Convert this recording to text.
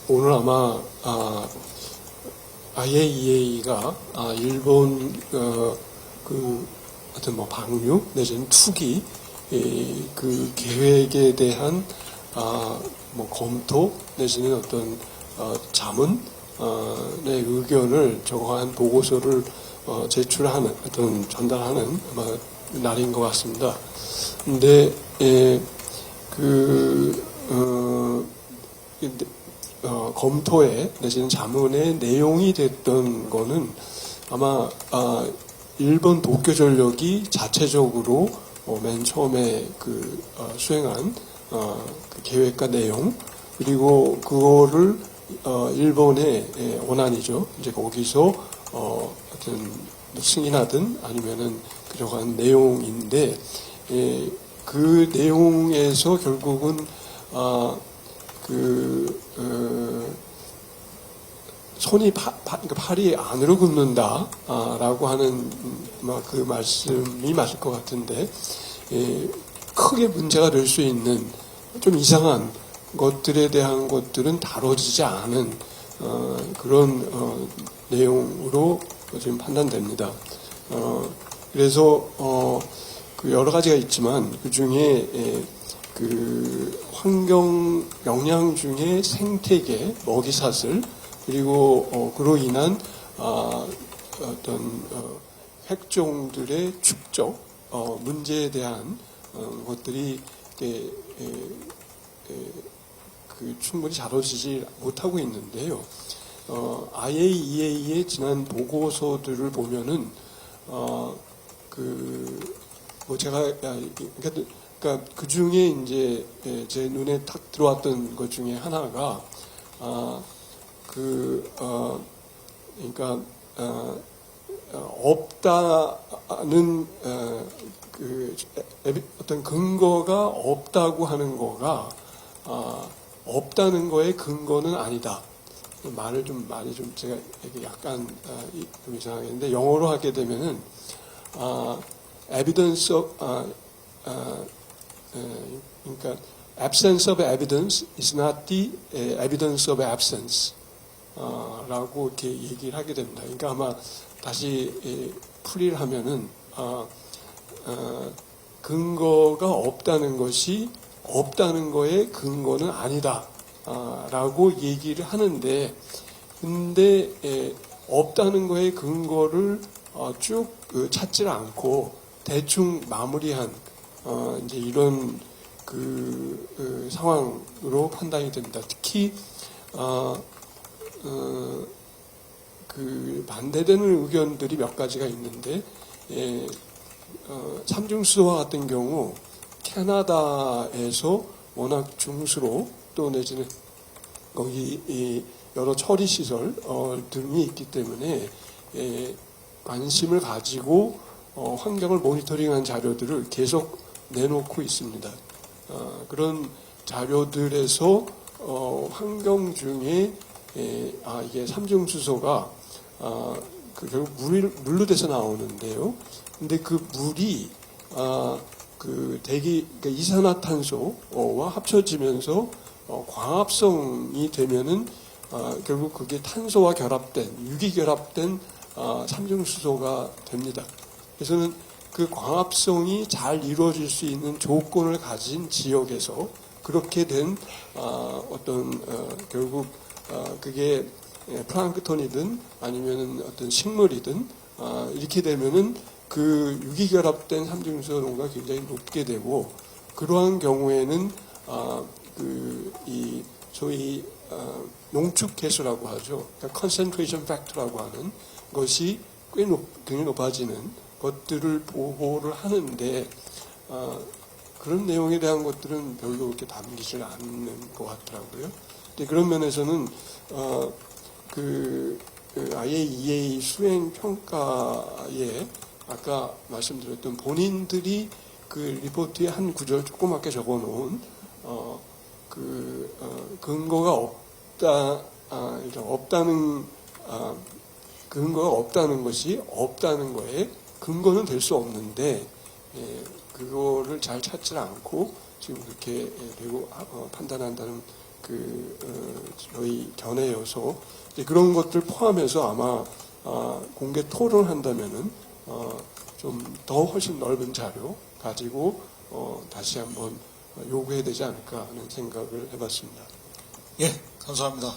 오늘 아마, IAEA가, 일본, 어떤 방류, 내지는 투기, 그 계획에 대한, 검토, 내지는 어떤, 자문의 의견을 정한 보고서를, 제출하는, 어떤 전달하는, 날인 것 같습니다. 근데, 검토에 내지는 자문의 내용이 됐던 거는 아마 일본 도쿄전력이 자체적으로 맨 처음에 수행한 그 계획과 내용, 그리고 그거를 일본의 원안이죠. 이제 거기서 어떤 승인하든 아니면은 들어간 내용인데, 그 내용에서 결국은 손이 팔이 안으로 굽는다라고 하는 그 말씀이 맞을 것 같은데, 크게 문제가 될 수 있는 좀 이상한 것들에 대한 것들은 다뤄지지 않은 그런 내용으로 지금 판단됩니다. 그래서 여러 가지가 있지만 그 중에 환경 영양 중에 생태계, 먹이사슬, 그리고 그로 인한 어떤 핵종들의 축적 문제에 대한 것들이 충분히 다뤄지지 못하고 있는데요. IAEA의 지난 보고서들을 보면은 그러니까 그 중에 이제 제 눈에 탁 들어왔던 것 중에 하나가 그러니까 없다는 어떤 근거가 없다고 하는 거가 없다는 거의 근거는 아니다. 말을 좀 많이 좀 제가 약간 좀 이상하겠는데, 영어로 하게 되면은 evidence of 그러니까 absence of evidence is not the evidence of absence 라고 이렇게 얘기를 하게 됩니다. 그러니까 아마 다시 풀이를 하면은 근거가 없다는 것이 없다는 거의 근거는 아니다 라고 얘기를 하는데, 근데 없다는 거의 근거를 쭉 찾지 않고 대충 마무리한 이제 이런 상황으로 판단이 됩니다. 특히 반대되는 의견들이 몇 가지가 있는데, 삼중수소와 같은 경우 캐나다에서 워낙 중수로, 또 내지는 거기 여러 처리 시설 등이 있기 때문에 관심을 가지고 환경을 모니터링한 자료들을 계속 내놓고 있습니다. 그런 자료들에서 환경 중에 이게 삼중수소가 결국 물로 돼서 나오는데요. 근데 그 물이 그러니까 이산화탄소와 합쳐지면서 광합성이 되면은 결국 그게 탄소와 유기 결합된 삼중수소가 됩니다. 그래서는 그 광합성이 잘 이루어질 수 있는 조건을 가진 지역에서 그렇게 된 결국 그게 플랑크톤이든 아니면은 어떤 식물이든 이렇게 되면은 그 유기결합된 삼중수소 농도가 굉장히 높게 되고, 그러한 경우에는 이 소위 농축해수라고 하죠. 그러니까 concentration factor라고 하는 것이 굉장히 높아지는 것들을 보호를 하는데, 그런 내용에 대한 것들은 별로 그렇게 담기질 않는 것 같더라고요. 근데 그런 면에서는 IAEA 수행 평가에 아까 말씀드렸던 본인들이 그 리포트에 한 구절 조그맣게 적어놓은 근거가 근거가 없다는 것이 없다는 거에 근거는 될 수 없는데, 그거를 잘 찾지 않고 지금 그렇게 되고 판단한다는 저희 견해여서 이제 그런 것들 포함해서 아마 공개 토론한다면은 좀 더 훨씬 넓은 자료 가지고 다시 한번 요구해야 되지 않을까 하는 생각을 해봤습니다. 예, 감사합니다.